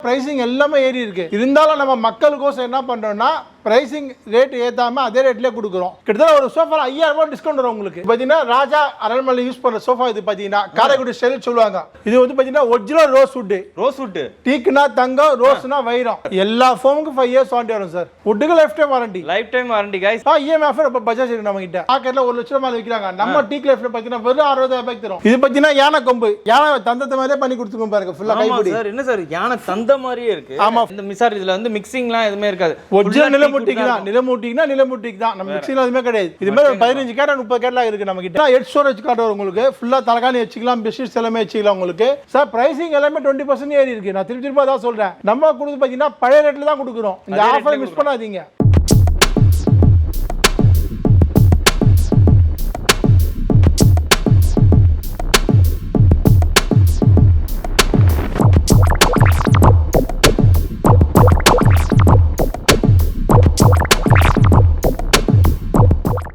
Pricing எல்லாமே ஏறி இருக்கு. இருந்தாலும் நம்ம மக்களுக்கோசம் என்ன பண்றோம்னா பிரைசிங் ரேட் ஏத்தாம அதே ரேட்லயே கொடுக்குறோம். கிட்டத்தட்ட ஒரு சோஃபா 5000 ரூபாய் டிஸ்கவுண்ட் வரும் உங்களுக்கு. பாத்தீங்கன்னா ராஜா அரண்மனை யூஸ் பண்ற சோஃபா இது பாத்தீங்கன்னா காரைக்குடி ஸ்டைல் சொல்லுவாங்க. இது வந்து பாத்தீங்கன்னா ஒரிஜினல் ரோஸ் வுட் டீக்னா தங்கம், ரோஸ்னா வைரம். எல்லா ஃபோமுக்கு 5 இயர்ஸ் வாரண்டி வரும் சார். வுட்டுக்கு life time warranty guys. EMI offer இப்ப பஜாஜ் இருக்கு நம்ம கிட்ட. மார்க்கெட்ல 1 லட்சம் மேல விக்கிறாங்க. நம்ம டீக் லைஃப்ல பாத்தீங்கன்னா வெறும் 60000 ரூபாய்க்கு தரும். இது பாத்தீங்கன்னா யானை கொம்பு, யானை தந்தத்தை மாதிரியே பண்ணி கொடுத்துருக்கோம் பாருங்க. ஃபுல்லா கைப்பிடி சார். என்ன சார் யானை தந்த மாதிரியே இருக்கு. ஆமா. இந்த மிசார் இதுல வந்து மிக்சிங்லாம் எதுவுமே இருக்காது. ஒரிஜினல் நிலமுட்டிக்குனா தான். நம்ம மிக்சிங்ல எதுவுமே கிடையாது. இது மாதிரி 15 கேட் 30 கேட்லாம் இருக்கு நம்ம கிட்ட. ஹெட் ஸ்டோரேஜ் கார்டு வரும் உங்களுக்கு. ஃபுல்லா தலகாணி வச்சுக்கலாம், பெட்ஷீட்ஸ் எல்லாமே வச்சுக்கலாம் உங்களுக்கு. சார் பிரைசிங் எல்லாமே 20% ஏறி இருக்கு. நான் திருப்பி தான் சொல்றேன். நம்ம கொடுத்து பாத்தீங்கன்னா பழைய ரேட்ல தான் கொடுக்குறோம். இந்த ஆஃபரை மிஸ் பண்ணாதீங்க.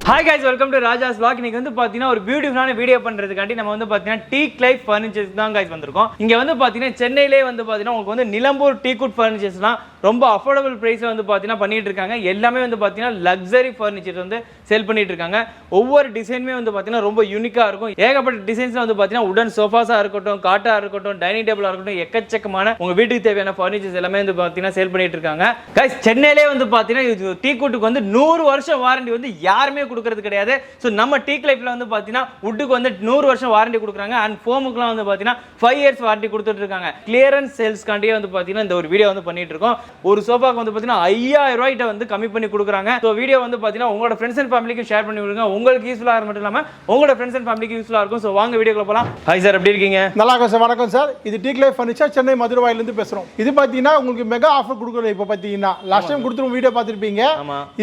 Hi guys, welcome to Raja's Vlog. இன்னைக்கு வந்து பாத்தீங்கன்னா ஒரு பியூட்டிஃபுல்லான வீடியோ பண்றதுக்காண்டி நம்ம வந்து பாத்தீங்கன்னா டீக் லைஃப் ஃபர்னிச்சர்ஸ் தான் guys வந்திருக்கோம். இங்க வந்து பாத்தீங்கன்னா சென்னையிலே வந்து பாத்தீங்கன்னா உங்களுக்கு வந்து நிலம்பூர் டீக்குட் ஃபர்னிச்சர்ஸ்லாம் ரொம்ப அஃபோர்டபுள் பிரைஸ்ல வந்து பாத்தீங்கன்னா பண்ணிட்டு இருக்காங்க. எல்லாமே வந்து பாத்தீங்கன்னா லக்ஸரி ஃபர்னிச்சர்ஸ் வந்து சேல் பண்ணிட்டு இருக்காங்க. ஒவ்வொரு டிசைனுமே வந்து பாத்தீங்கன்னா ரொம்ப யூனிக்கா இருக்கும். ஏகப்பட்ட டிசைன்ஸ்ல வந்து பாத்தீங்கன்னா உடன் சோஃபாஸா இருக்கட்டும், காட்டா இருக்கட்டும், டைனிங் டேபிளா இருக்கட்டும், எக்கச்சக்கமான உங்க வீட்டுக்கு தேவையான ஃபர்னிச்சர்ஸ் எல்லாமே வந்து பாத்தீங்கன்னா சேல் பண்ணிட்டு இருக்காங்க. guys சென்னையிலே வந்து பாத்தீங்கன்னா டீக்குட்டுக்கு வந்து 100 வருஷம் வாரண்டி வந்து யாருமே கொடுக்கிறது கிடையாது. சோ நம்ம டீக் லைஃப்ல வந்து பாத்தீங்கன்னா வுட்டுக்கு வந்து 100 வருஷம் வாரண்டி கொடுக்குறாங்க. அண்ட் ஃபோமுக்குலாம் வந்து பாத்தீங்கன்னா 5 இயர்ஸ் வாரண்டி கொடுத்துட்டு இருக்காங்க. கிளியரன்ஸ் சேல்ஸ் காண்டியே வந்து பாத்தீங்கன்னா இந்த ஒரு வீடியோ வந்து பண்ணிட்டு இருக்கோம். ஒரு சோஃபாக்கு வந்து பாத்தீங்கன்னா 5000 ரூபாய்ட்ட வந்து கம்மி பண்ணி கொடுக்குறாங்க. சோ வீடியோ வந்து பாத்தீங்கன்னா உங்களோட ஃப்ரெண்ட்ஸ் அண்ட் ஃபேமிலிக்கு ஷேர் பண்ணி விடுங்க. உங்களுக்கு யூஸ்ஃபுல்லா மட்டும் இல்லாம உங்களோட ஃப்ரெண்ட்ஸ் அண்ட் ஃபேமிலிக்கு யூஸ்ஃபுல்லா இருக்கும். சோ வாங்க வீடியோக்குள்ள போலாம். ஹாய் சார், எப்படி இருக்கீங்க? நல்லா இருக்கேன் சார். வணக்கம் சார். இது டீக் லைஃப் ஃபர்னிச்சர், சென்னை மதுரவாயில இருந்து பேசுறோம். இது பாத்தீங்கன்னா உங்களுக்கு மெகா ஆஃபர் கொடுக்குறோம். இப்போ பாத்தீங்கன்னா லாஸ்ட் டைம் கொடுத்துருவோம், வீடியோ பார்த்திருப்பீங்க.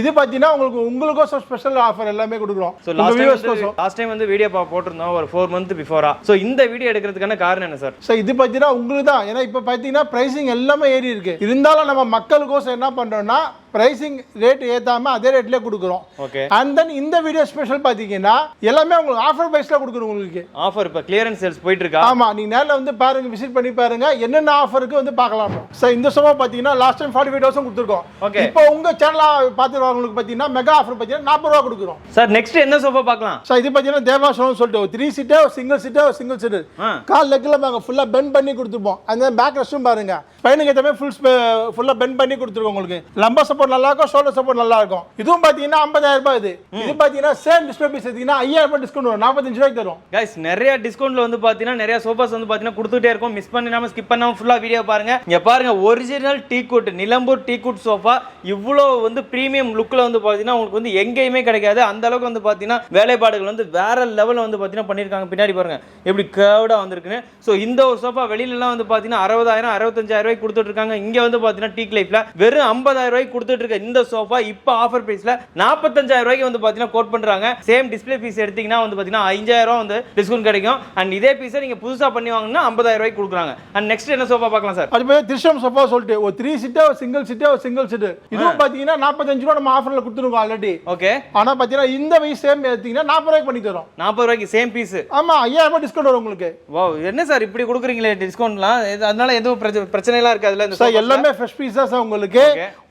இது பாத்தீங்கன்னா உங்களுக்கும் ஸ்பெஷல் ஆஃபர் எல்லாமே கொடுக்குறோம். லாஸ்ட் டைம் வந்து வீடியோ போட்டுருந்தோம் ஒரு 4 மந்த் பிஃபோரா. சோ இந்த வீடியோ எடுக்கிறதுக்கான காரணம் என்ன சார்? சார் இது பாத்தீங்கன்னா உங்களுக்கு தான். ஏன்னா இப்போ பாத்தீங்கன்னா பிரைசிங் எல்லாமே ஏறி இருக்கு. இருந்தாலும் நம்ம மக்களுக்கோசம் என்ன பண்றோம்னா பிரைசிங் ரேட் ஏத்தாம அதே ரேட்லயே கொடுக்குறோம். ஓகே. அண்ட் தென் இந்த வீடியோ ஸ்பெஷல் பாத்தீங்கன்னா எல்லாமே உங்களுக்கு ஆஃபர் பிரைஸ்ல கொடுக்குறோம். உங்களுக்கு ஆஃபர் இப்ப கிளியரன்ஸ் சேல்ஸ் போயிட்டு இருக்கா? ஆமா, நீங்க நேர்ல வந்து பாருங்க, விசிட் பண்ணி பாருங்க என்னென்ன ஆஃபருக்கு வந்து பார்க்கலாம். சார் இந்த சோஃபா பாத்தீங்கன்னா லாஸ்ட் டைம் 45000 கொடுத்துருக்கோம். ஓகே. இப்போ உங்க சேனல்ல பாத்துறவங்களுக்கு பாத்தீங்கன்னா மெகா ஆஃபர் பாத்தீங்கன்னா 40 ரூபாய் கொடுக்குறோம். சார் நெக்ஸ்ட் என்ன சோஃபா பார்க்கலாம்? சார் இது பாத்தீங்கன்னா தேவா சோஃபா சொல்லிட்டு 3 சீட்டர், சிங்கிள் சீட்டர் கால் லெக்ல பாருங்க ஃபுல்லா பெண்ட் பண்ணி கொடுத்துப்போம். அந்த பேக் ரெஸ்டும் பாருங்க பையனுக்கு ஏத்தமே ஃபுல்லா பெண்ட் பண்ணி கொடுத்துருக்கோம். உங்களுக்கு லம்பர் சப்போர்ட் நல்லா இருக்கும், ஷோல்டர் சப்போர்ட் நல்லா இருக்கும். இதுவும் பாத்தீங்கன்னா 50000 ரூபாய். இது பாத்தீங்கன்னா சேம் டிஸ்ப்ளே பீஸ் எடுத்தீங்கன்னா 5000 ரூபாய் டிஸ்கவுண்ட் வரும். 45 ரூபாய்க்கு தரும். गाइस நிறைய டிஸ்கவுண்ட்ல வந்து பாத்தீங்கன்னா நிறைய சோஃபாஸ் வந்து பாத்தீங்கன்னா கொடுத்துட்டே இருக்கும். மிஸ் பண்ணாம ஸ்கிப் பண்ணாம ஃபுல்லா வீடியோ பாருங்க. இங்க பாருங்க original teakwood Nilambur teakwood sofa இவ்ளோ வந்து பிரீமியம் லுக்ல வந்து பாத்தீங்கன்னா உங்களுக்கு வந்து எங்கேயுமே கிடைக்காது. அந்த அளவுக்கு வந்து பாத்தீங்கன்னா வேலைப்பாடுகள் வந்து வேற லெவல்ல வந்து பாத்தீங்கன்னா பண்ணிருக்காங்க. பின்னாடி பாருங்க எப்படி கர்வ்டா வந்திருக்குன்னு. சோ இந்த ஒரு சோஃபா வெளியில எல்லாம் வந்து பாத்தீங்கன்னா 60000 65000 ரூபாய்க்கு கொடுத்துட்டு இருக்காங்க. இங்க வந்து பாத்தீங்கன்னா டீக் லைஃப்ல வெறும் 50000 ரூபாய்க்கு கொடுத்துட்டு இருக்க இந்த சோஃபா இப்ப ஆஃபர் பிரைஸ்ல 45000 ரூபாய்க்கு வந்து பாத்தீங்கன்னா கோட் பண்றாங்க. சேம் டிஸ்ப்ளே பீஸ் எடுத்தீங்கன்னா வந்து பாத்தீங்கன்னா 5000 ரூபாய் வந்து டிஸ்கவுண்ட் கிடைக்கும். அண்ட் இதே பீஸை நீங்க புதுசா பண்ணி வாங்கினா 50000 ரூபாய்க்கு கொடுக்குறாங்க. அண்ட் நெக்ஸ்ட் என்ன சோஃபா பார்க்கலாம் சார்? அது பேர் திருஷம் சோஃபா சொல்லிட்டு ஒரு 3 சீட்டர், ஒரு சிங்கிள் சீட்டர். இதுவும் பாத்தீங்கன்னா 45 ரூபாய் நம்ம ஆஃபர்ல கொடுத்துருக்கோம் ஆல்ரெடி. ஓகே. ஆனா பாத்தீங்கன்னா இந்த பீஸ் சேம் எடுத்தீங்கன்னா 40 ரூபாய்க்கு பண்ணி தரோம். 40 ரூபாய்க்கு சேம் பீஸ். ஆமா, 5000 ரூபாய் டிஸ்கவுண்ட் வரும் உங்களுக்கு. வாவ், என்ன சார் இப்படி கொடுக்குறீங்களே டிஸ்கவுண்ட்லாம்? அதனால எதுவும் பிரச்சனை எல்லாம் இருக்காதுல? இந்த சார் எல்லாமே ஃப்ரெஷ் பீஸா சார் உங்களுக்கு.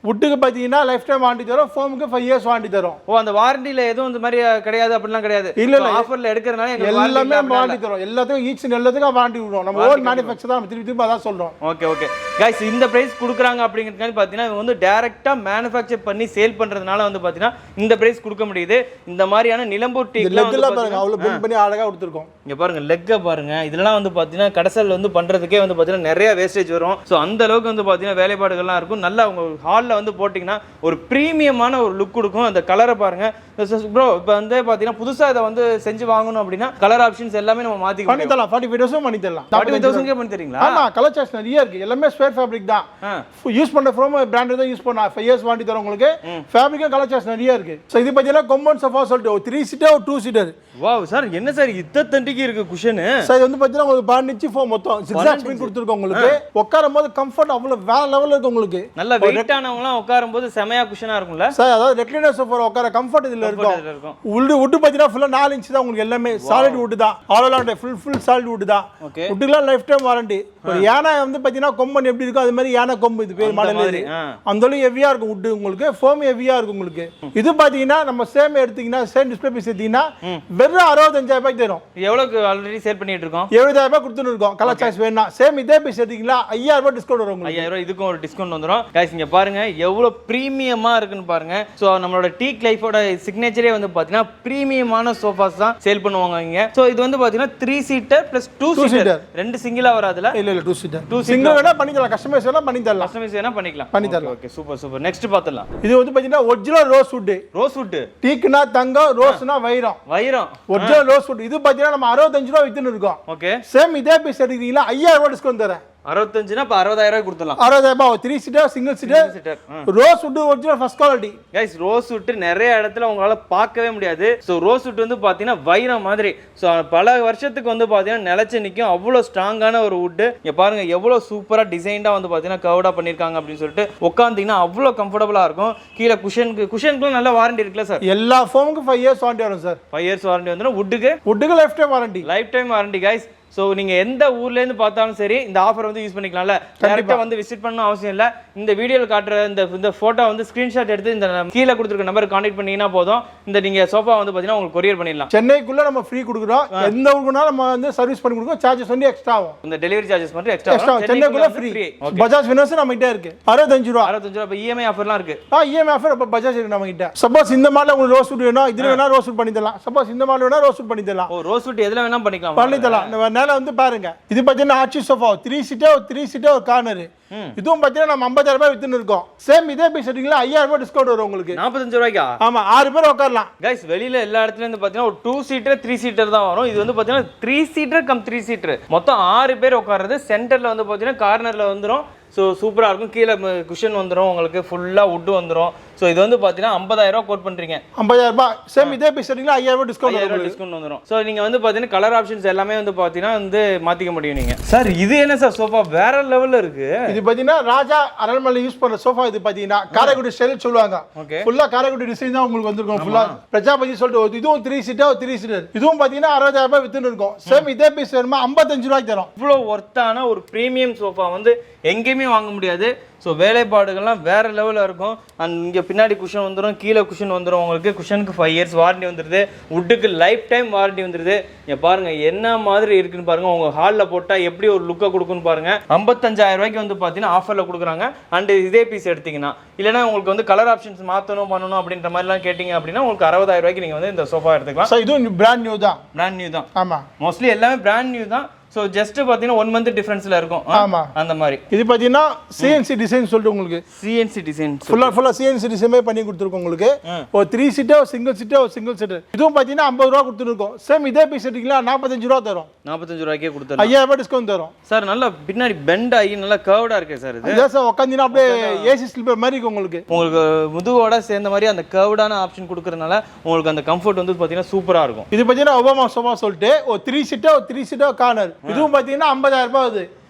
வுட்டுக்கு பாத்தீங்கன்னா லைஃப் டைம் வாரண்டி தரும், ஃபோமுக்கு 5 இயர்ஸ் வாரண்டி தரும். ஓ, அந்த வாரண்டில எதுவும் இந்த மாதிரி கிடையாது அப்படிலாம் கிடையாது? இல்ல ஆஃபர்ல எடுக்கறனால எல்லாமே வாரண்டி தரும். எல்லாத்துக்கும் ஈச் எல்லாத்துக்கும் வாரண்டி விடுறோம். நம்ம ஓன் மேனுஃபேக்சர் தான் திருப்பி அதான் சொல்றோம். ஓகே ஓகே गाइस, இந்த பிரைஸ் கொடுக்குறாங்க அப்படிங்கிறதுக்காக பாத்தீங்கன்னா இவங்க வந்து டைரக்டா மேனுஃபேக்சர் பண்ணி சேல் பண்றதுனால வந்து பாத்தீங்கன்னா இந்த பிரைஸ் கொடுக்க முடியுது. இந்த மாதிரியான நிலம்பூர் டீக்ல வந்து பாருங்க அவ்வளவு பெண்ட் பண்ணி அழகா கொடுத்திருக்கோம். இங்க பாருங்க லெக்க பாருங்க. இதெல்லாம் வந்து பாத்தீங்கன்னா கடைசல் வந்து பண்றதுக்கே வந்து பாத்தீங்கன்னா நிறைய வேஸ்டேஜ் வரும். சோ அந்த அளவுக்கு வந்து பாத்தீங்கன்னா வேலைப்பாடுகள்லாம் இருக்கும். நல்லா உங்க ஹால்ல வந்து போட்டீங்கன்னா ஒரு பிரீமியமான ஒரு லுக் கொடுக்கும். அந்த கலரை பாருங்க ப்ரோ. இப்போ வந்து பாத்தீங்கன்னா புதுசா இதை வந்து செஞ்சு வாங்கணும் அப்படின்னா கலர் ஆப்ஷன்ஸ் எல்லாமே நம்ம மாத்தி பண்ணி தரலாம். 45,000 பண்ணி தரலாம். 45,000 பண்ணி தரீங்களா? ஆமா, கலர் சாய்ஸ் நிறைய இருக்கு. எல்லாமே ஸ்கொயர் ஃபேப்ரிக் தான். யூஸ் பண்ற ஃப்ரம் பிராண்ட் தான் யூஸ் பண்ணா 5 இயர்ஸ் வாரண்டி தரும் உங்களுக்கு. ஃபேப்ரிக்கும் கலர் சாய்ஸ் நிறைய இருக்கு. சோ இது பாத்தீங்கன்னா கொம்பன் சோஃபா சொல்லிட்டு ஒரு 3 சீட்டர், ஒரு 2 சீட்டர். வாவ் சார், என்ன சார் இத்தண்டிக்கு இருக்கு குஷன்? சார் இது வந்து பாத்தீங்கன்னா உங்களுக்கு பாண்டிச்சி ஃபோம் மொத்தம் 6 ஸ்பின் கொடுத்துருக்கோம் உங்களுக்கு. உட்காரும் போது கம்ஃபர்ட் அவ்வளவு வேற லெவல்ல இருக்கு உங்களுக்கு. நல்ல வெயிட்டானவங்கலாம் உட்காரும் உட்காரும்போது செமையா குஷனா இருக்கும்ல சார் அதாவது ரெக்லைனர் சோஃபா உட்கார கம்ஃபர்ட் இதுல இதுல இருக்கும். வுட் பாத்தீங்கன்னா ஃபுல்லா 4 இன்ச் தான் உங்களுக்கு எல்லாமே சாலிட் வுட் தான். All around full solid wood தான். ஓகே வுட்டுக்குலாம் லைஃப் டைம் வாரண்டி. ஒரு யானை வந்து பாத்தீங்கன்னா கொம்பன் எப்படி இருக்கும் அது மாதிரி யானை கொம்பு இது பேர் மாடல் இது. அந்த அளவுக்கு ஹெவியா இருக்கும் வுட் உங்களுக்கு. ஃபோம் ஹெவியா இருக்கும் உங்களுக்கு. இது பாத்தீங்கன்னா நம்ம சேம் எடுத்தீங்கன்னா சேம் டிஸ்ப்ளே பீஸ் எடுத்தீங்கன்னா வெறும் 65000 ரூபாய்க்கு தரும். எவ்வளவுக்கு ஆல்ரெடி சேல் பண்ணிட்டு இருக்கோம்? 70000 ரூபாய் கொடுத்துட்டு இருக்கோம். கலர் சாய்ஸ் வேணா சேம் இதே பீஸ் எடுத்தீங்கன்னா 5000 ரூபாய் டிஸ்கவுண்ட் வரும் உங்களுக்கு. 5000 ரூபாய் இதுக்கும் ஒரு டிஸ்கவுண்ட் வந்துரும். गाइस இங்க பாருங்க எவ்வளவு பிரீமியமா இருக்குன்னு பாருங்க. சோ நம்மளோட டீக் லைஃபோட சிக்னேச்சரே வந்து பாத்தீங்கன்னா பிரீமியமான சோஃபாஸ் தான் சேல் பண்ணுவாங்க இங்க. சோ இது வந்து பாத்தீங்கன்னா 3 சீட்டர் பிளஸ் 2 சீட்டர். ரெண்டு சிங்கிளா வராதுல? இல்ல 2 சீட்டர். 2 சிங்கிள் வேணா பண்ணி தரலாம். கஸ்டமைஸ் வேணா பண்ணி தரலாம். கஸ்டமைஸ் வேணா பண்ணிக்கலாம். பண்ணி தரலாம். ஓகே சூப்பர் நெக்ஸ்ட் பார்த்தலாம். இது வந்து பாத்தீங்கன்னா original rose wood. Rose wood. டீக்னா தங்கம், ரோஸ்னா வைரம். Original rose wood. இது பாத்தீங்கன்னா நம்ம 65 ரூபாய் வித்துன்னு இருக்கோம். ஓகே சேம் இதே பீஸ் எடுத்தீங்கன்னா 5000 ரூபாய் டிஸ்கவுண்ட் தரேன். 65னா அப்ப 60000 ரூபாய் கொடுத்துடலாம். 60000 ரூபாய் 3 seater single seater rose would original first quality. Guys rose would நிறைய இடத்துல உங்களால பார்க்கவே முடியாது. சோ ரோஸ் வுட் வந்து பாத்தீங்கன்னா வைரம் மாதிரி. சோ பல வருஷத்துக்கு வந்து பாத்தீங்கன்னா நிலைச்சு நிக்கும். அவ்வளவு ஸ்ட்ராங்கான ஒரு வுட். இங்க பாருங்க எவ்வளவு சூப்பரா டிசைன்டா வந்து பாத்தீங்கன்னா கர்வ்டா பண்ணிருக்காங்க அப்படின்னு சொல்லிட்டு உட்கார்ந்தீங்கன்னா அவ்வளவு கம்ஃபர்ட்டபிளா இருக்கும். கீழ குஷனுக்கு நல்ல வாரண்டி இருக்குல சார்? எல்லா ஃபோமுக்கு 5 இயர்ஸ் வாரண்டி வரும் சார். 5 இயர்ஸ் வாரண்டி வந்துரும். வுட்டுக்கு life time warranty. Life time warranty guys. So நீங்க எந்த ஊர்ல இருந்து பார்த்தாலும் சரி இந்த ஆஃபர் வந்து யூஸ் பண்ணிக்கலாம்ல. டைரக்டா வந்து விசிட் பண்ணனும் அவசியம் இல்ல. இந்த வீடியோல காட்டுற இந்த போட்டோ வந்து ஸ்கிரீன்ஷாட் எடுத்து இந்த கீழ கொடுத்திருக்க நம்பருக்கு கான்டாக்ட் பண்ணீங்கன்னா போதும். இந்த நீங்க சோஃபா வந்து பாத்தீங்கன்னா உங்களுக்கு கொரியர் பண்ணிடலாம். சென்னைக்குள்ள நம்ம ஃப்ரீ கொடுக்குறோம். எந்த ஊருக்குனா நம்ம வந்து சர்வீஸ் பண்ணி கொடுக்குறோம். சார்ஜஸ் வந்து எக்ஸ்ட்ரா ஆகும். இந்த டெலிவரி சார்ஜஸ் மட்டும் எக்ஸ்ட்ரா. சென்னைக்குள்ள ஃப்ரீ. பஜாஜ் ஃபினான்ஸ் நம்ம கிட்ட இருக்கு. 65 ரூபாய். 65 ரூபாய் இஎம்ஐ ஆஃபர்லாம் இருக்கு. இஎம்ஐ ஆஃபர் அப்ப பஜாஜ் இருக்கு நம்ம கிட்ட. சப்போஸ் இந்த மாடல் உங்களுக்கு ரோஸ் வுட் வேணும், இதுல வேணா ரோஸ் வுட் பண்ணி தரலாம். சப்போஸ் இந்த மாடல் வேணா ரோஸ் வுட் பண்ணி தரலாம். ஓ ரோஸ் வுட் எதுல வேணா பண்ணிக்கலாம். பண்ணி தரலாம். நம்ம நேரா வந்து பாருங்க. இது பாத்தீங்கன்னா ஆச்சி சோஃபா 3 சீட்டர் ஒரு கார்னர். இதுவும் பாத்தீங்கன்னா நம்ம 50000 ரூபாய் வித்துன்னு இருக்கோம். சேம் இதே பீஸ் எடுத்தீங்கன்னா 5000 ரூபாய் டிஸ்கவுண்ட் வரும் உங்களுக்கு. 45 ரூபாய்க்கா? ஆமா 6 பேர் உட்காரலாம். गाइस வெளியில எல்லா இடத்துல இருந்து பாத்தீங்கன்னா ஒரு 2 சீட்டர் 3 சீட்டர் தான் வரும். இது வந்து பாத்தீங்கன்னா 3 சீட்டர் கம் 3 சீட்டர். மொத்தம் 6 பேர் உட்கார்றது. சென்டர்ல வந்து பாத்தீங்கன்னா கார்னர்ல வந்துரும். ஸோ சூப்பராக இருக்கும். கீழே குஷன் வந்துடும் உங்களுக்கு. ஃபுல்லாக வுட்டு வந்துடும். ஸோ இது வந்து பார்த்தீங்கன்னா 50000 ரூபா கோட் பண்ணுறீங்க. 50000 ரூபாய். சேம் இதே பீஸ் எடுத்தீங்கன்னா 5000 ரூபாய் டிஸ்கவுண்ட் வந்துடும். ஸோ நீங்கள் வந்து பார்த்தீங்கன்னா கலர் ஆப்ஷன்ஸ் எல்லாமே வந்து பார்த்தீங்கன்னா வந்து மாற்றிக்க முடியும் நீங்கள். சார் இது என்ன சார் சோஃபா வேற லெவலில் இருக்கு. இது பார்த்தீங்கன்னா ராஜா அரண்மனை யூஸ் பண்ணுற சோஃபா. இது பார்த்தீங்கன்னா காரைக்குடி ஸ்டைல் சொல்லுவாங்க. ஓகே ஃபுல்லாக காரைக்குடி டிசைன் தான் உங்களுக்கு வந்திருக்கும். ஃபுல்லாக பிரஜாபதி சொல்லிட்டு இதுவும் 3 சீட்டர். இதுவும் பார்த்தீங்கன்னா 60000 ரூபாய் வித்துன்னு இருக்கும். சேம் இதே பீஸ் வேணுமா 55 ரூபாய்க்கு தரும். இவ்வளோ ஒர்த்தான ஒரு ப்ரீமியம் சோஃபா வந்து எங்கேயுமே வாங்க முடியாது. ஸோ வேலைப்பாடுகள்லாம் வேறு லெவலில் இருக்கும். அண்ட் இங்கே பின்னாடி குஷன் வந்துடும், கீழே குஷன் வந்துடும் உங்களுக்கு. குஷனுக்கு 5 இயர்ஸ் வாரண்டி வந்துடுது. வுட்டுக்கு லைஃப் டைம் வாரண்டி வந்துடுது. இங்கே பாருங்கள் என்ன மாதிரி இருக்குன்னு பாருங்கள். உங்கள் ஹாலில் போட்டால் எப்படி ஒரு லுக்கை கொடுக்குன்னு பாருங்கள். 55000 ரூபாய்க்கு வந்து பார்த்தீங்கன்னா ஆஃபரில் கொடுக்குறாங்க. அண்ட் இதே பீஸ் எடுத்திங்கன்னா இல்லைனா உங்களுக்கு வந்து கலர் ஆப்ஷன்ஸ் மாற்றணும் பண்ணணும் அப்படின்ற மாதிரிலாம் கேட்டிங்க அப்படின்னா உங்களுக்கு 60000 ரூபாய்க்கு நீங்கள் வந்து இந்த சோஃபா எடுத்துக்கலாம். ஸோ இதுவும் பிராண்ட் நியூ தான். பிராண்ட் நியூ தான். ஆமாம் மோஸ்ட்லி எல்லாமே பிராண்ட் நியூ தான். ஸோ ஜஸ்ட் பார்த்தீங்கன்னா 1 மந்த் டிஃபரன்ஸ்ல இருக்கும். ஆமாம் அந்த மாதிரி. இது பார்த்தீங்கன்னா சிஎன்சி டிசைன் சொல்லிட்டு உங்களுக்கு சிஎன்சி டிசைன் ஃபுல்லாக சிஎன்சி டிசைனே பண்ணி கொடுத்துருக்கோம் உங்களுக்கு. ஒரு 3 சீட்டர் சிங்கிள் சீட்டர். இதுவும் பார்த்தீங்கன்னா 50 ரூபா கொடுத்துருக்கோம். சேம் இதே பீஸ் எடுத்தீங்கன்னா 45 ரூபா தரும். 45 ரூபாய்க்கே கொடுத்துரும். 5000 ரூபாய் டிஸ்கவுண்ட் தரும். சார் நல்லா பின்னாடி பெண்ட் ஆகி நல்லா கர்வ்டா இருக்கு சார். இது இதான் சார் உட்காந்துனா அப்படியே ஏசி ஸ்லீப்பர் மாதிரி இருக்கும் உங்களுக்கு. உங்களுக்கு முதுகோட சேர்ந்த மாதிரி அந்த கர்வ்டான ஆப்ஷன் கொடுக்கறதுனால உங்களுக்கு அந்த கம்ஃபர்ட் வந்து பார்த்தீங்கன்னா சூப்பரா இருக்கும். இது பார்த்தீங்கன்னா ஒபாமா சோஃபா சொல்லிட்டு ஒரு 3 சீட்டர் கார்னர். இதுவும் பார்த்தீங்கன்னா 50000 ரூபாய் ஆகுது.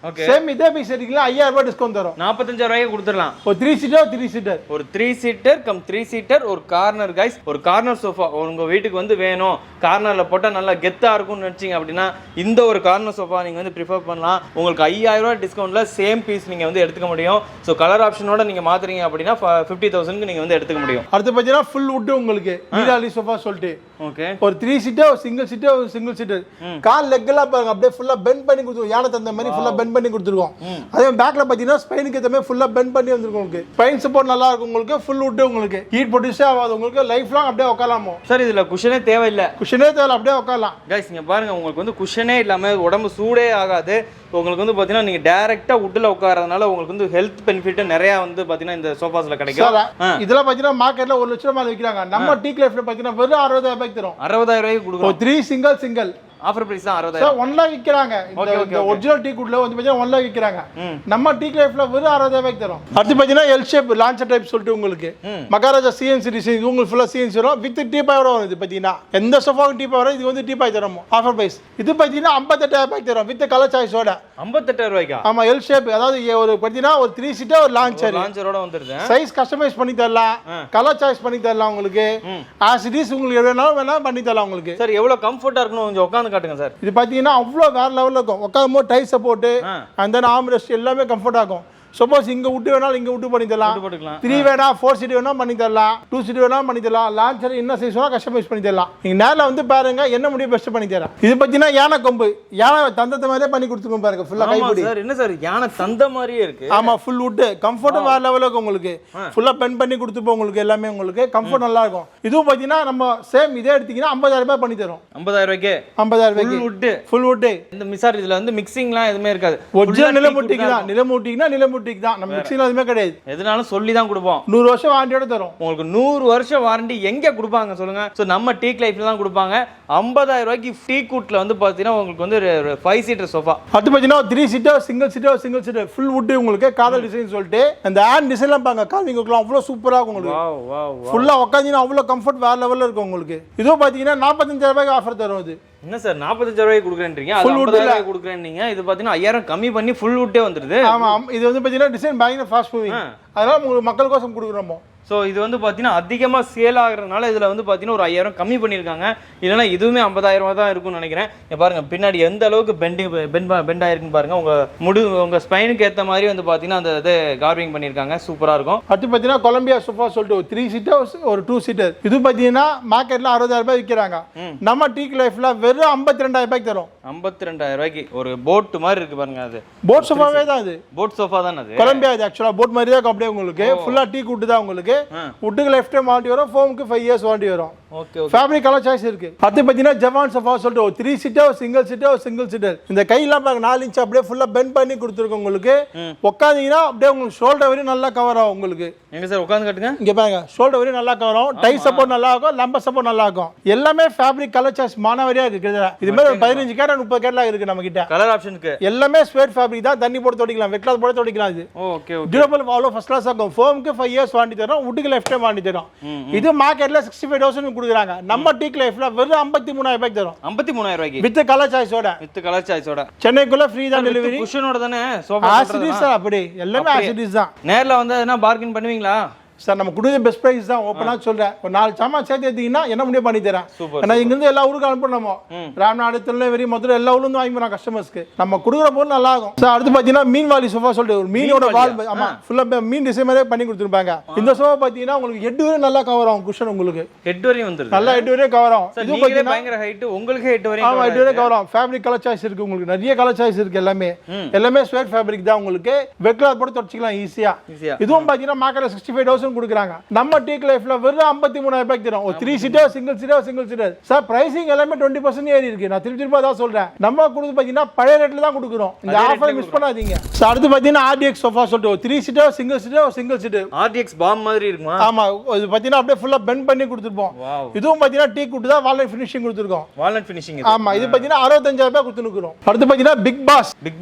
சேம் இதே பீஸ் எடுத்தீங்கன்னா 5000 ரூபாய் டிஸ்கவுண்ட் தரும். 45000 ரூபாய்க்கு கொடுத்துடலாம். ஒரு 3 சீட்டர். ஒரு 3 சீட்டர் கம் 3 சீட்டர் ஒரு கார்னர் गाइस. ஒரு கார்னர் சோஃபா உங்க வீட்டுக்கு வந்து வேணும், கார்னர்ல போட்டா நல்லா கெத்தா இருக்கும்னு நினைச்சீங்க அப்படின்னா இந்த ஒரு கார்னர் சோஃபா நீங்க வந்து ப்ரிஃபர் பண்ணலாம். உங்களுக்கு 5000 ரூபாய் டிஸ்கவுண்ட்ல சேம் பீஸ் நீங்க வந்து எடுத்துக்க முடியும். ஸோ கலர் ஆப்ஷனோட நீங்க மாத்துறீங்க அப்படின்னா 50000க்கு நீங்க வந்து எடுத்துக்க முடியும். அடுத்து பார்த்தீங்கன்னா ஃபுல் வுட் உங்களுக்கு நீராலி சோஃபா சொல்லிட்டு. ஓகே ஒரு 3 சீட்டர் சிங்கிள் சீட்டர். கால் லெக் எல்லாம் பாருங்க அப்படியே ஃபுல்லா பெண்ட் பண்ணி கொடுத்துருவோம். யானை தந்த மாதிரி ஃபுல்லா பெண்ட் பண்ணி கொடுத்துருவோம். அதே பேக்ல பாத்தீங்கன்னா ஸ்பைனுக்கு ஏத்த மாதிரி ஃபுல்லா பெண்ட் பண்ணி வந்திருக்கும் உங்களுக்கு. ஸ்பைன் சப்போர்ட் நல்லா இருக்கும் உங்களுக்கு. ஃபுல் வுட் உங்களுக்கு. ஹீட் ப்ரொடியூஸே ஆகாது உங்களுக்கு. லைஃப் லாங் அப்படியே உட்காரலாமோ சார். இதுல குஷனே தேவையில்லை. அப்படியே உட்காரலாம் गाइस. இங்க பாருங்க உங்களுக்கு வந்து குஷனே இல்லாம உடம்பு சூடே ஆகாது. உங்களுக்கு வந்து பாத்தீங்கன்னா நீங்க டைரக்டா வுட்ல உட்காரறதுனால உங்களுக்கு வந்து ஹெல்த் பெனிஃபிட் நிறைய வந்து பாத்தீங்கன்னா இந்த சோஃபாஸ்ல கிடைக்கும். இதெல்லாம் பாத்தீங்கன்னா மார்க்கெட்ல 1 லட்சம் மேல விக்கிறாங்க. நம்ம டீக் லைஃப்ல பாத்தீங்கன்னா வெறும் 60000 ரூபாய்க்கு தரும். 60000 ரூபாய்க்கு கொடுக்குறோம். 3 சிங்கிள் ஆஃபர் பிரைஸ் தான் 60,000. சார் 1 லாக் விற்கிறாங்க. இந்த ஒரிஜினல் டீ குட்ல வந்து பார்த்தீங்கன்னா 1 லாக் விற்கிறாங்க. நம்ம டீ லைஃப்ல வெறும் 60,000 தரும். அடுத்து பார்த்தீங்கன்னா எல் ஷேப் லான்ச்சர் டைப் சொல்லிட்டு உங்களுக்கு மகாராஜா சிஎன்சி டிசைன், இது உங்களுக்கு ஃபுல்லா சிஎன்சி வரும் வித் டீபாயோட வரும். இது பார்த்தீங்கன்னா எந்த சோஃபாவும் டீபா வரும், இது வந்து டீபாய் தரும் ஆஃபர் பிரைஸ். இது பார்த்தீங்கன்னா 58,000 தரும் வித் கலர் சாய்ஸோட. 58,000. ஆமா எல் ஷேப், அதாவது ஒரு பார்த்தீங்கன்னா ஒரு 3 சீட்டர் ஒரு லான்ச்சரோட வந்துருது. சைஸ் கஸ்டமைஸ் பண்ணி தரலாம், கலர் சாய்ஸ் பண்ணி தரலாம் உங்களுக்கு. ஆஸ் இட் இஸ் உங்களுக்கு வேணாலும் பண்ணி தரலாம் உங்களுக்கு. சார் எவ்வளவு கம்ஃபர்ட்டா இருக்கணும் கொஞ்சம் உட்கார்ந்து காட்டுங்க சார். இது பார்த்தீங்கன்னா அவ்வளோ வேற லெவலில் இருக்கும். உட்காரும்போது thigh support and then armrest எல்லாமே கம்ஃபர்ட் ஆகும். சப்போஸ் இங்க விட்டு வேணாலும் இங்க விட்டு பண்ணி தரலாம். 3 வேணா 4 சீட் வேணா பண்ணி தரலாம், 2 சீட் வேணா பண்ணி தரலாம். லான்ச்சர் என்ன சைஸ் வேணா கஸ்டமைஸ் பண்ணி தரலாம். நீங்க நேரில் வந்து பாருங்க என்ன முடியும் பெஸ்ட் பண்ணி தரேன். இது பார்த்தீங்கன்னா யானை கொம்பு, யானை தந்தத்தை மாதிரியே பண்ணி கொடுத்துருக்கோம் பாருங்க. ஃபுல்லா கைப்பிடி சார். என்ன சார் யானை தந்த மாதிரியே இருக்கு. ஆமா ஃபுல் வுட் கம்ஃபர்ட்டும் வேற லெவலில் இருக்கும் உங்களுக்கு. ஃபுல்லா பென் பண்ணி கொடுத்துப்போம் உங்களுக்கு. எல்லாமே உங்களுக்கு கம்ஃபர்ட் நல்லா இருக்கும். இதுவும் பார்த்தீங்கன்னா நம்ம சேம் இதே எடுத்தீங்கன்னா 50,000 பண்ணி தரும். 50,000 50,000 ஃபுல் வுட். இந்த மிசார் இதுல வந்து மிக்சிங்லாம் எதுவுமே இருக்காது. ஒரிஜினல் நிலமுட்டிக்கு தான், நிலமுட்டிக்கு தான். நம்ம மிக்சிங் எதுவுமே கிடையாது. எதுனாலும் சொல்லி தான் கொடுப்போம். 100 வருஷம் வாரண்டியோட தரும். உங்களுக்கு 100 வருஷம் வாரண்டி எங்க கொடுப்பாங்க சொல்லுங்க. சோ நம்ம டீ லைஃப்ல தான் கொடுப்பாங்க. 50,000 டீ கூட்ல வந்து பாத்தீங்கன்னா உங்களுக்கு வந்து 5 சீட்டர் சோஃபா. அது பாத்தீங்கன்னா 3 seater single seater full would உங்களுக்கு காதல் டிசைன் சொல்லிட்டு அந்த ஹேண்ட் டிசைன்லாம் பாங்க கால்விங்கலாம் அவ்வளவு சூப்பரா இருக்கும் உங்களுக்கு. வாவ் வாவ் ஃபுல்லா உட்கார்ந்தீங்கன்னா அவ்வளவு கம்ஃபர்ட் வேற லெவல்ல இருக்கும் உங்களுக்கு. இதோ பாத்தீங்கன்னா 45,000 ஆஃபர் தரும். இது என்ன சார் 45,000 கொடுக்குறேன்றீங்க, அது 50,000 கொடுக்குறேன்னீங்க. இது பாத்தீங்கன்னா 5,000 கம்மி பண்ணி ஃபுல் வுட்டே வந்துருது. ஆமா இது வந்து பாத்தீங்கன்னா டிசைன் பயங்கர ஃபாஸ்ட் மூவிங். அதனால உங்களுக்கு மக்களுக்கோசம் கொடுக்குறோம். ஸோ இது வந்து பார்த்தீங்கன்னா அதிகமாக சேல் ஆகுறதுனால இதில் வந்து பார்த்தீங்கன்னா ஒரு 5,000 கம்மி பண்ணியிருக்காங்க. இல்லைனா இதுவுமே 50,000 தான் இருக்கும்னு நினைக்கிறேன். பாருங்கள் பின்னாடி எந்த அளவுக்கு பெண்ட் ஆயிருக்குன்னு பாருங்கள். உங்கள் ஸ்பைனுக்கு ஏற்ற மாதிரி வந்து பார்த்தீங்கன்னா அந்த இது கார்விங் பண்ணியிருக்காங்க. சூப்பராக இருக்கும். அடுத்து பார்த்தீங்கன்னா கொலம்பியா சோஃபா சொல்லிட்டு ஒரு 3 சீட்டர் ஒரு 2 சீட்டர். இது பார்த்தீங்கன்னா மார்க்கெட்டில் 60,000 விற்கிறாங்க. நம்ம டீ லைஃப்ல வெறும் 52,000 தரும். 52,000 ஒரு போட் மாதிரி இருக்கு பாருங்க. அது போட் சோஃபாவே தான். அது போட் சோஃபா தான். அது கொலம்பியா. இது ஆக்சுவலாக போட் மாதிரி தான் அப்படியே உங்களுக்கு. ஃபுல்லாக டீ கூட்டு தான் உங்களுக்கு. வுட்டுக்கு லைஃப் டைம் வாரண்டி வரும், ஃபோமுக்கு 5 இயர்ஸ் வாரண்டி வரும். ஓகே ஃபேப்ரிக் கலர் சாய்ஸ் இருக்கு. அடுத்து பார்த்தீங்கன்னா ஜவான் சோஃபா சொல்லிட்டு ஒரு 3 சீட்டர் சிங்கிள் சீட்டர். இந்த கையெல்லாம் பாருங்க 4 இன்ச் அப்படியே ஃபுல்லா பெண்ட் பண்ணி கொடுத்துருக்கோம் உங்களுக்கு. உட்காந்தீங்கன்னா அப்படியே உங்களுக்கு ஷோல்டர் வரையும் நல்லா கவர் ஆகும் உங்களுக்கு. எங்க சார் உட்காந்து காட்டுங்க. இங்க பாருங்க ஷோல்டர் வரையும் நல்லா கவர் ஆகும். டை சப்போர்ட் நல்லா இருக்கும், லம்பர் சப்போர்ட் நல்லா இருக்கும். எல்லாமே ஃபேப்ரிக் கலர் சாய்ஸ் மானவரியா இருக்கு. இது மாதிரி 15 கேட் 30 கேட்லாம் இருக்கு நம்ம கிட்ட. கலர் ஆப்ஷனுக்கு எல்லாமே ஸ்வேட் ஃபேப்ரிக் தான். தண்ணி போட்டு துடைக்கலாம், வெட் கிளாத் போட்டு துடைக்கலாம். இது okay durable valve first class ஆகும். ஃபோமுக்கு 5 இயர்ஸ் வாரண்டி தரும், வுட்டுக்கு லைஃப் டைம் வாரண்டி தரும். இது மார்க்கெட்ல 65,000 கொடுக்குறாங்க. நம்ம டீ லைஃப்ல வெறும் 53,000 தரும். 53,000 வித் கலர் சாய்ஸோட. சென்னைக்குள்ள ஃப்ரீ தான் டெலிவரி. குஷனோட தானே சோஃபா. ஆசிடிஸ் தான். அப்படி எல்லாமே ஆசிடிஸ் தான். நேர்ல வந்து என்ன பார்கெயின் பண்ணுவீங்களா சார்? நம்ம கொடுத்த பெஸ்ட் பிரைஸ் தான். ஓப்பனா சொல்றேன். ஒரு 4 சாமான் சேர்த்து எடுத்தீங்கன்னா என்ன முடியும் பண்ணி தரேன். ஏன்னா இங்க இருந்து எல்லா ஊருக்கும் அனுப்பணும். ராம்நாடு, திருநெல்வேலி, மதுரை எல்லா ஊர்ல இருந்து வாங்கி போறோம் கஸ்டமர்ஸ்க்கு. நம்ம கொடுக்குற பொருள் நல்லா இருக்கும். சார் அடுத்து பாத்தீங்கன்னா மீன் வாலி சோஃபா சொல்லிட்டு ஒரு மீனோட வால். ஆமா ஃபுல்லா மீன் டிசைன் மாதிரியே பண்ணி கொடுத்துருப்பாங்க. இந்த சோஃபா பாத்தீங்கன்னா உங்களுக்கு ஹெட் வரையும் நல்லா கவர் ஆகும். குஷன் உங்களுக்கு ஹெட் வரையும் வந்துருது. நல்லா ஹெட் வரையும் கவர் ஆகும். இது பாத்தீங்கன்னா பயங்கர ஹைட். உங்களுக்கு ஹெட் வரையும். ஆமா ஹெட் வரையும் கவர் ஆகும். ஃபேப்ரிக் கலர் சாய்ஸ் இருக்கு உங்களுக்கு. நிறைய கலர் சாய்ஸ் இருக்கு. எல்லாமே ஸ்வேட் ஃபேப்ரிக் தான் உங்களுக்கு. வெட் கிளாத் போட்டு துடைச்சிக்கலாம் ஈஸியா. இதுவும் பாத்தீங்கன்னா மார்க்கெட்ல 65,000 கொடுக்குறாங்க. நம்ம டீ லைஃப்ல வெறும் 53,000 தரும். ஒரு 3 seater single seater. Sir pricing எல்லாமே 20% ஏறி இருக்கு. நான் திருப்பி தான் சொல்றேன். நம்ம கொடுத்து பாத்தீங்கன்னா பழைய ரேட்ல தான் கொடுக்குறோம். இந்த ஆஃபரை மிஸ் பண்ணாதீங்க. சார் அடுத்து பாத்தீங்கன்னா RDX சோஃபா சொல்லிட்டு ஒரு 3 seater single seater. RDX bomb மாதிரி இருக்குமா? ஆமா இது பாத்தீங்கன்னா அப்படியே ஃபுல்லா பெண்ட் பண்ணி கொடுத்துருப்போம். இதுவும் பாத்தீங்கன்னா டீ குட் தான். வால்நட் ஃபினிஷிங் கொடுத்துருக்கோம். Walnut finishing. ஆமா இது பாத்தீங்கன்னா 65,000 கொடுத்துருக்கோம். அடுத்து பாத்தீங்கன்னா பிக்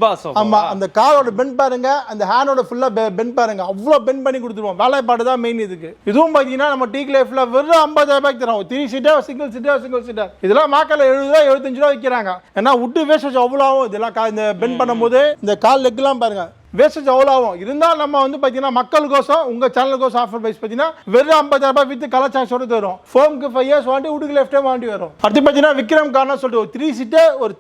பாஸ். ஆமா அந்த காரோட பெண்ட் பாருங்க, அந்த ஹேண்டோட ஃபுல்லா பெண்ட் பாருங்க. அவ்வளவு பெண்ட் பண்ணி கொடுத்துருவோம். வேலைப்பாடு தான் மெயின் இதுக்கு. இதுவும் பாத்தீங்கன்னா நம்ம டீ லைஃப்ல வெறும் 50,000 தரும். 3 சீட்டர் சிங்கிள் சீட்டர். இதெல்லாம் மார்க்கெட்ல 70 75 விற்கிறாங்க. ஏன்னா வுட் வேஸ்டேஜ் அவ்வளவு ஆகும். இதெல்லாம் இந்த பெண்ட் பண்ணும்போது இந்த கால் லெக் எல்லாம் பாருங்க வேஸ்டேஜ் அவ்வளோ ஆகும். இருந்தாலும் நம்ம வந்து பார்த்தீங்கன்னா மக்களுக்கோசம் உங்க சேனலுக்கோசம் ஆஃபர் பிரைஸ் பார்த்தீங்கன்னா வெறும் 50,000 வித் கலர் சாய்ஸோட தரும். ஃபோமுக்கு 5 இயர்ஸ் வாரண்டி, வுட்டுக்கு லைஃப் டைம் வாரண்டி வரும். அடுத்து பார்த்தீங்கன்னா விக்ரம் கார்னர் சொல்லிட்டு ஒரு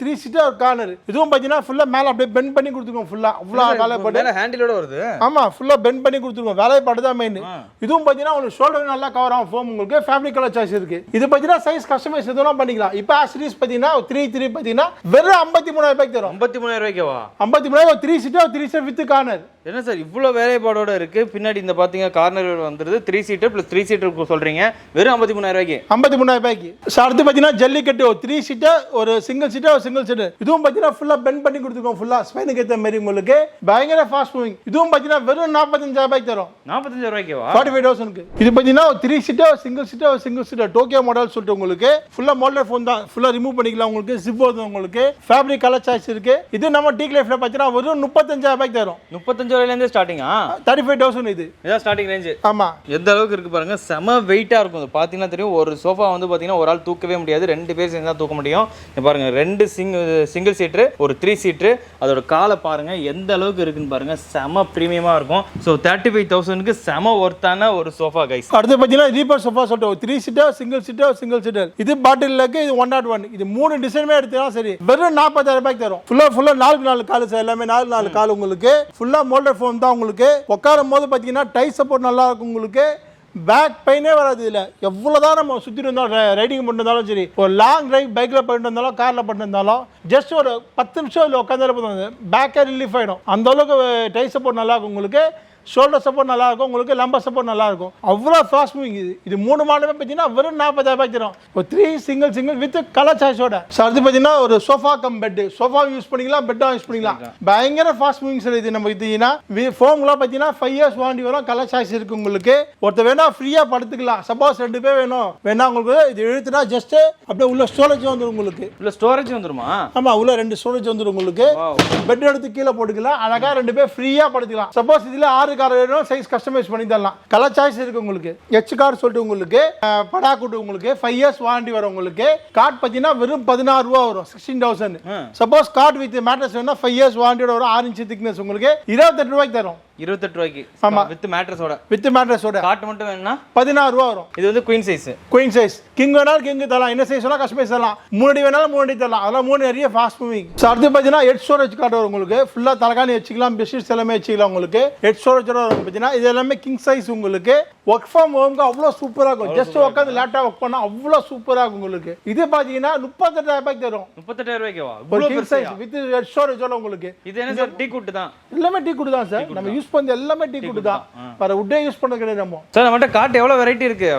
3 சீட்டர் ஒரு கார்னர். இதுவும் பார்த்தீங்கன்னா ஃபுல்லா மேல அப்படியே பெண்ட் பண்ணி கொடுத்துருக்கோம். ஃபுல்லா அவ்வளோ வேலைப்பாடு ஹேண்டிலோட வருது. ஆமா ஃபுல்லா பெண்ட் பண்ணி கொடுத்துருக்கோம். வேலைப்பாடு தான் மெயின். இதுவும் பார்த்தீங்கன்னா உங்களுக்கு ஷோல்டர் நல்லா கவர் ஆகும். ஃபோம் உங்களுக்கு ஃபேப்ரிக் கலர் சாய்ஸ் இருக்கு. இது பார்த்தீங்கன்னா சைஸ் கஸ்டமைஸ் எதுவும் பண்ணிக்கலாம். இப்போ ஆசிரிஸ் பார்த்தீங்கன்னா 3 பார்த்தீங்கன்னா வெறும் 53,000 தரும். 53,000 53,000 3 சீட்டர் வித் வித் கார்னர். என்ன சார் இவ்வளோ வேலைப்பாடோட இருக்கு? பின்னாடி இந்த பாத்தீங்க கார்னர் வந்துருது, 3 சீட்டர் ப்ளஸ் 3 சீட்டர் சொல்றீங்க, வெறும் 53,000 ரூபாய்க்கு. 53,000 ரூபாய்க்கு. அடுத்து பார்த்தீங்கன்னா ஜல்லிக்கட்டு ஒரு 3 சீட்டர், ஒரு சிங்கிள் சீட்டர், ஒரு சிங்கிள் சீட்டர். இதுவும் பார்த்தீங்கன்னா ஃபுல்லா பெண்ட் பண்ணி கொடுத்துருக்கோம், ஃபுல்லா ஸ்பைனுக்கு ஏற்ற மாதிரி உங்களுக்கு பயங்கர ஃபாஸ்ட் மூவிங். இதுவும் பார்த்தீங்கன்னா வெறும் 45,000 ரூபாய்க்கு தரும். 45,000 ரூபாய்க்குவா? 45,000க்கு. இது பார்த்தீங்கன்னா 3 seater, single seater, single seater Tokyo model சொல்லிட்டு உங்களுக்கு ஃபுல்லா மாடல் ஃபோன் தான், ஃபுல்லா ரிமூவ் பண்ணிக்கலாம். உங்களுக்கு ஜிப் வருது, உங்களுக்கு ஃபேப்ரிக் கலர் சாய்ஸ் இருக்கு. இது நம்ம டீ லைஃப்ல பார்த்தீங்கன்னா வெறும் 35,000 ரூபாய்க்கு தரும். 35,000 இருந்து ஸ்டார்டிங்கா? 35,000 இது. இதான் ஸ்டார்டிங் ரேஞ்ச். ஆமா. எந்த அளவுக்கு இருக்கு பாருங்க, செம வெயிட்டா இருக்கும். பாத்தீங்கன்னா தெரியும், ஒரு சோஃபா வந்து பாத்தீங்கன்னா ஒரு ஆள் தூக்கவே முடியாது, 2 பேர் சேர்ந்து தான் தூக்க முடியும். இங்க பாருங்க, 2 சிங்கிள் சீட்டர், ஒரு 3 சீட்டர். அதோட காலை பாருங்க எந்த அளவுக்கு இருக்குன்னு பாருங்க, செம பிரீமியமா இருக்கும். ஸோ 35,000க்கு செம ஒர்த்தான ஒரு சோஃபா கைஸ். அடுத்து பார்த்தீங்கன்னா ரீபர் சோஃபா சொல்லிட்டு ஒரு 3 seater, single seater, single seater. இது பாட்டில் லக்கு, இது 101. இது 3 டிசைனுமே எடுத்தா சரி வெறும் 40,000 ரூபாய்க்கு தரும். ஃபுல்லா 4 கால் சார், எல்லாமே 4 கால் உங்களுக்கு. ஃபுல்லா மோல்டர் ஃபோம் தான் உங்களுக்கு. உட்காரும் போது பார்த்தீங்கன்னா டை சப்போர்ட் நல்லா இருக்கும் உங்களுக்கு. பேக் பெயினே வராது. இதில் எவ்வளோதான் நம்ம சுற்றி இருந்தாலும், ரைடிங் பண்ணிருந்தாலும் சரி, ஒரு லாங் டிரைவ் பைக்கில் போயிட்டு இருந்தாலும், காரில் பண்ணிட்டு இருந்தாலும், ஜஸ்ட் ஒரு 10 நிமிஷம் இதில் உட்காந்தாலும் போதும், பேக்கே ரிலீஃப் ஆகிடும். அந்த அளவுக்கு டை சப்போர்ட் நல்லா இருக்கும் உங்களுக்கு. ஷோல்டர் சப்போர்ட் நல்லா இருக்கும் உங்களுக்கு, லம்பர் சப்போர்ட் நல்லா இருக்கும். அவ்வளோ ஃபாஸ்ட் மூவிங். இது 3 மாடலுமே பார்த்தீங்கன்னா வெறும் 40,000 ரூபாய்க்கு தரும். ஒரு 3 சிங்கிள் வித் கலர் சாய்ஸோட. அடுத்து பார்த்தீங்கன்னா ஒரு sofa cum bed. Sofa use பண்ணிக்கலாம், பெட்டாக யூஸ் பண்ணிக்கலாம். பயங்கர ஃபாஸ்ட் மூவிங் சார் இது. நம்ம பார்த்தீங்கன்னா ஃபோம்லாம் பார்த்தீங்கன்னா 5 இயர்ஸ் வாரண்டி வரும். கலர் சாய்ஸ் இருக்கு உங்களுக்கு. ஒருத்தர் வேணா ஃப்ரீயாக படுத்துக்கலாம். சப்போஸ் 2 பேர் வேணா உங்களுக்கு இது இழுத்துனா ஜஸ்ட் அப்படியே உள்ள ஸ்டோரேஜ் வந்துடும் உங்களுக்கு. உள்ள ஸ்டோரேஜ் வந்துருமா? ஆமா, உள்ள 2 ஸ்டோரேஜ் வந்துடும் உங்களுக்கு. பெட் எடுத்து கீழே போட்டுக்கலாம், அழகா 2 பேர் ஃப்ரீயாக படுத்துக்கலாம். சப்போஸ் இதில் 6 கார் வேணும், சைஸ் கஸ்டமைஸ் பண்ணி தரலாம். கலர் சாய்ஸ் இருக்கு உங்களுக்கு. எச் கார் சொல்லிட்டு உங்களுக்கு படா கூட்டு உங்களுக்கு 5 இயர்ஸ் வாரண்டி வரும் உங்களுக்கு. கார்டு பார்த்தீங்கன்னா வெறும் 16 ரூபா வரும், 16,000. சப்போஸ் கார்டு வித் மேட்ரஸ் வேணும்னா 5 இயர்ஸ் வாரண்டியோட வரும், 6 இன்ச் திக்னஸ் உங்களுக்கு 28 ரூபாய்க்கு தரும். 28 ரூபாய்க்கு. ஆமா, வித் மேட்ரஸோட. வித் மேட்ரஸோட காட் மட்டும் வேணும்னா 16 ரூபா வரும். இது வந்து queen size. Queen size. King வேணாலும் கிங் தரலாம், என்ன சைஸ் வேணாலும் கஸ்டமைஸ் தரலாம். 3 அடி வேணாலும் 3 அடி தரலாம். அதெல்லாம் 3 நிறைய ஃபாஸ்ட் மூவிங். அடுத்து பார்த்தீங்கன்னா ஹெட் ஸ்டோரேஜ் கார்டு வரும் உங்களுக்கு. ஃபுல்லா தலகாணி வச்சுக்கலாம், பெட்ஷீட்ஸ் எல்லாமே வச்சுக்கலாம் உங்களுக்கு. ஹெட் ஸ்டோரேஜோட வரும் பார்த்தீங்கன்னா. இது எல்லாமே கிங் சைஸ் உங்களுக்கு. ஒர்க் ஃப்ரம் ஹோம்க்கு அவ்வளோ சூப்பராக இருக்கும். ஜஸ்ட் உட்காந்து லேப்டாப் ஒர்க் பண்ணால் அவ்வளோ சூப்பராக இருக்கும் உங்களுக்கு. இது பார்த்தீங்கன்னா 38,000 ரூபாய்க்கு தரும். 38,000 ரூபாய்க்குவா? ஒரு கிங் சைஸ் வித் ஹெட் ஸ்டோரேஜோட உங்களுக்கு. இது என்ன சார்? டீ குட் தான். எல்லாமே டீ குட் தான் சார். நம்ம யூஸ் பண்ணது எல்லாமே டீ குட் தான். வேற உட்டே யூஸ் பண்ண கிடையாது நம்ம. சார் நம்மகிட்ட காட் எவ்வளோ வெரைட்டி இருக்கு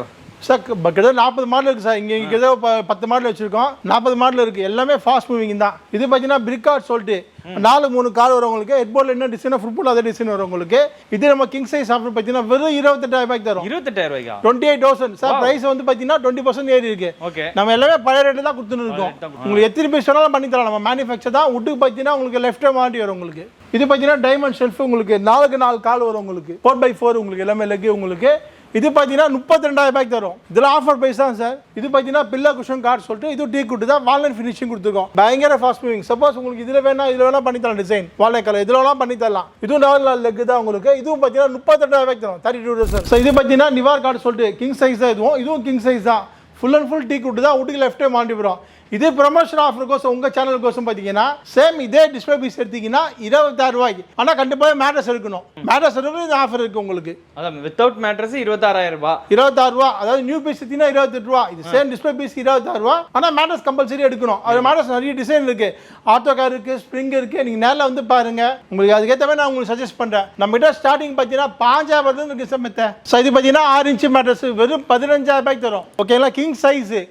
சார்? கிட்ட 40 மாடல் இருக்கு சார். இங்கே கிட்ட 10 மாடல் வச்சிருக்கோம். 40 மாடல் இருக்கு. எல்லாமே ஃபாஸ்ட் மூவிங் தான். இது பார்த்தீங்கன்னா பிரிக்கார்ட் சொல்லிட்டு 4-3 கால் வரும் உங்களுக்கு. ஹெட்போர்டில் என்ன டிசைன், ஃபுட்பால் அதே டிசைன் வரும் உங்களுக்கு. இது நம்ம கிங் சைஸ் ஆஃபர் பார்த்தீங்கன்னா வெறும் 28,000 ரூபாய்க்கு தரும். 28,000 ரூபாய்க்கா? 28,000 சார். பிரைஸ் வந்து பார்த்தீங்கன்னா 20% ஏறி இருக்கு. ஓகே. நம்ம எல்லாமே பழைய ரேட்டு தான் கொடுத்துன்னு இருக்கோம். உங்களுக்கு எத்தனை பீஸ் வேணாலும் பண்ணி தரலாம். நம்ம மேனுஃபேக்சர் தான். உட்டுக்கு பார்த்தீங்கன்னா உங்களுக்கு லெஃப்ட் வாரண்டி வரும் உங்களுக்கு. இது பார்த்தீங்கன்னா டைமண்ட் ஷெல்ஃப் உங்களுக்கு 4x4 கால் வரும் உங்களுக்கு. 4x4 உங்களுக்கு எல்லாமே லெக் உங்களுக்கு. இது பார்த்தீங்கன்னா 32,000 ரூபாய்க்கு தரும். இதில் ஆஃபர் ப்ரைஸ் தான் சார். இது பார்த்தீங்கன்னா பில்லா குஷன் கார்டு சொல்லிட்டு இது டீ குட் தான். வால்நட் ஃபினிஷிங் கொடுத்துருக்கோம். பயங்கர ஃபாஸ்ட் மூவிங். சப்போஸ் உங்களுக்கு இதில் வேணா பண்ணி தரலாம். டிசைன் வால்நட் கலர் இதெல்லாம் பண்ணி தரலாம். இதுவும் 4 லெக் தான் உங்களுக்கு. இதுவும் பார்த்தீங்கன்னா 38,000 ரூபாய்க்கு தரும். 32,000. ஸோ இது பார்த்தீங்கன்னா நிவார் கார்டு சொல்லிட்டு கிங் சைஸ் தான். இதுவும் கிங் சைஸ் தான். Full and full tea good தான். உட்டுக்கு லெஃப்டே மாண்டி வரும். இதே ப்ரொமோஷன் ஆஃபர் கோசம் உங்கள் சேனல் கோசம் பார்த்தீங்கன்னா சேம் இதே டிஸ்பிளே பீஸ் எடுத்தீங்கன்னா 26,000 ரூபாய்க்கு. ஆனால் கண்டிப்பாக மேட்ரஸ் எடுக்கணும். மேட்ரஸ் எடுக்கணும். இந்த ஆஃபர் இருக்குது உங்களுக்கு. அதான் வித்தவுட் மேட்ரஸ் 26,000 ரூபாய். 26 ரூபா. அதாவது நியூ பீஸ் எடுத்தீங்கன்னா 28 ரூபா. இது சேம் டிஸ்பிளே பீஸ் 26 ரூபா. ஆனால் மேட்ரஸ் கம்பல்சரி எடுக்கணும். அது மேட்ரஸ் நிறைய டிசைன் இருக்குது. ஆட்டோ கார் இருக்குது, ஸ்ப்ரிங் இருக்குது. நீங்கள் நேரில் வந்து பாருங்க. உங்களுக்கு அதுக்கேற்ற மாதிரி நான் உங்களுக்கு சஜஸ்ட் பண்ணுறேன். நம்மகிட்ட ஸ்டார்டிங் பார்த்தீங்கன்னா 5,000 இருக்குது சார் மெத்த. ஸோ இது பார்த்தீங்கன்னா 6 இன்ச் மேட்ரஸ் வெறும் 15,000 ரூபாய்க்கு தரும். ஓகேங்களா? கிங் சைஸு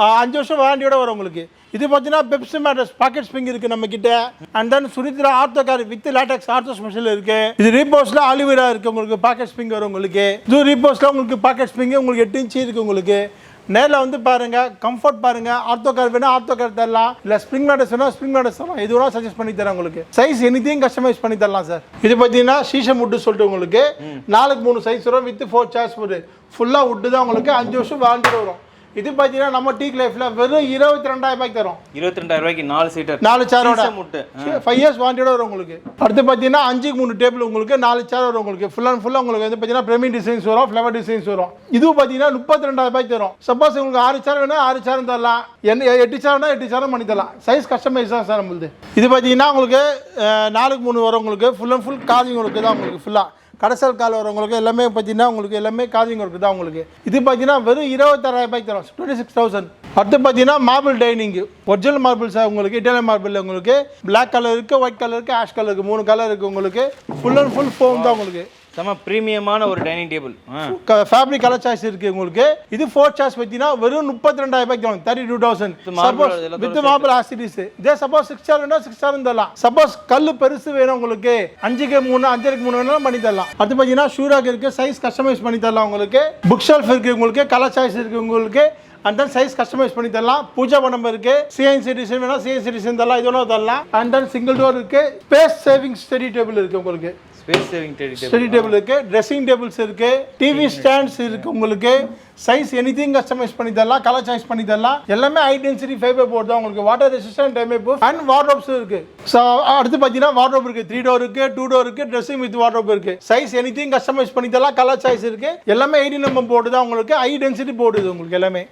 5 வருஷம் வாரண்டியோட வரும் உங்களுக்கு. இது பார்த்தீங்கன்னா பெப்சி மேட்ரஸ் பாக்கெட் ஸ்ப்ரிங் இருக்கு நம்ம கிட்ட. And then Sunitra ortho car with latex ortho special இருக்கு. இது ரீபோஸ்ல ஆலிவேரா இருக்கு உங்களுக்கு. பாக்கெட் ஸ்ப்ரிங் வரும் உங்களுக்கு. இது ரீபோஸ்ல உங்களுக்கு பாக்கெட் ஸ்ப்ரிங் உங்களுக்கு 8 இன்ச் இருக்கு உங்களுக்கு. நேரில் வந்து பாருங்க, கம்ஃபர்ட் பாருங்க. ஆர்த்தோ கார் வேணா ஆர்த்தோ கார் தரலாம், இல்லை ஸ்ப்ரிங் மேட்ரஸ் வேணா ஸ்ப்ரிங் மேட்ரஸ் தரலாம். இது வேணா சஜஸ்ட் பண்ணி தரேன் உங்களுக்கு. சைஸ் எனிதிங் கஸ்டமைஸ் பண்ணி தரலாம் சார். இது பார்த்தீங்கன்னா சீஷம் வுட்டு சொல்லிட்டு உங்களுக்கு 4x3 சைஸ் வரும் வித் 4 சேர்ஸ் வரும். ஃபுல்லாக வுட்டு தான் உங்களுக்கு. 5 வருஷம் வாரண்டி வரும். இது பார்த்தீங்கன்னா நம்ம டீ லைஃப்ல வெறும் 22,000 ரூபாய்க்கு தரும். 22,000 ரூபாய்க்கு 4 சீட்டர் 4 சேரோட 5 இயர்ஸ் வாரண்டியோட வரும் உங்களுக்கு. அடுத்து பார்த்தீங்கன்னா 5x3 டேபிள் உங்களுக்கு 4 சேர் வரும் உங்களுக்கு. ஃபுல் அண்ட் ஃபுல்லாக உங்களுக்கு வந்து பார்த்தீங்கன்னா பிரமிட் டிசைன்ஸ் வரும், ஃப்ளவர் டிசைன்ஸ் வரும். இது பார்த்தீங்கன்னா 32,000 ரூபாய்க்கு தரும். சப்போஸ் உங்களுக்கு 6 சேர் வேணும் 6 சேரும் தரலாம், 8 சேர்னா 8 சேரும் பண்ணி தரலாம். சைஸ் கஸ்டமைஸ் தான் சார் நம்மளுது. இது பார்த்தீங்கன்னா உங்களுக்கு 4x3 வரும் உங்களுக்கு. ஃபுல் அண்ட் ஃபுல் காதிங் உங்களுக்கு தான் உங்களுக்கு. ஃபுல்லாக கடைசல் கால் வரவங்களுக்கு எல்லாமே பார்த்தீங்கன்னா உங்களுக்கு எல்லாமே காதிங் ஒர்க்கு தான் உங்களுக்கு. இது பார்த்தீங்கன்னா வெறும் 26,000 ரூபாய்க்கு தரும். 26,000. அடுத்து பார்த்தீங்கன்னா marble dining original marble sir உங்களுக்கு இட்டாலியன் மார்பிள் உங்களுக்கு பிளாக் கலர் இருக்கு ஒயிட் கலர் இருக்கு ஆஷ் கலர் இருக்கு 3 கலர் இருக்கு உங்களுக்கு ஃபுல் அண்ட் ஃபுல் ஃபோம் தான் உங்களுக்கு செம பிரீமியமான ஒரு dining table fabric colour choice இருக்கு உங்களுக்கு இது 4 சாய்ஸ் பார்த்தீங்கன்னா வெறும் 32000 ரூபாய்க்கு 32000 சப்போஸ் வித் மார்பிள் ஆசிடிஸ் இதே சப்போஸ் 6 ஸ்டார் வேணா 6 ஸ்டார் தரலாம் சப்போஸ் கல்லு பெருசு வேணும் உங்களுக்கு 5க்கு 3 5க்கு 3 வேணாலும் பண்ணி தரலாம் அடுத்து பார்த்தீங்கன்னா ஷூராக் இருக்கு சைஸ் கஸ்டமைஸ் பண்ணி தரலாம் உங்களுக்கு புக் ஷெல்ஃப் இருக்கு உங்களுக்கு கலர் சாய்ஸ் இருக்கு உங்களுக்கு அண்ட் தென் சைஸ் கஸ்டமைஸ் பண்ணி தரலாம் பூஜா பணம் இருக்கு சிஎன்சி டிசைன் வேணா சிஎன்சி டிசைன் தரலாம் இது வேணா தரலாம் அண்ட் தென் சிங்கிள் டோர் இருக்கு ஸ்பேஸ் சேவிங் ஸ்டடி டேபிள் இருக்கு உங்களுக்கு ஸ்பேஸ் சேவிங் ஸ்டடி டேபிள் இருக்கு ட்ரெஸ்ஸிங் டேபிள்ஸ் இருக்கு டிவி ஸ்டாண்ட்ஸ் இருக்கு உங்களுக்கு சைஸ் எனிதிங் கஸ்டமைஸ் பண்ணி தரலாம் கலர் சாய்ஸ் பண்ணி தரலாம் எல்லாமே ஹை டென்சிட்டி ஃபைபர் போர்டு தான் உங்களுக்கு வாட்டர் ரெசிஸ்டன்ட் டேமே ப்ரூஃப் அண்ட் வார்ட்ரோப்ஸ் இருக்கு ஸோ அடுத்து பார்த்தீங்கன்னா வார்ட்ரோப் இருக்கு 3 டோர் இருக்கு 2 டோர் இருக்கு ட்ரெஸ்ஸிங் வித் வார்ட்ரோப் இருக்கு சைஸ் எனிதிங் கஸ்டமைஸ் பண்ணி தரலாம் கலர் சாய்ஸ் இருக்கு எல்லாமே 18 mm போர்டு தான் உங்களுக்கு ஹை டென்சிட்டி போர்டு இது உங்களுக்கு எல்லாமே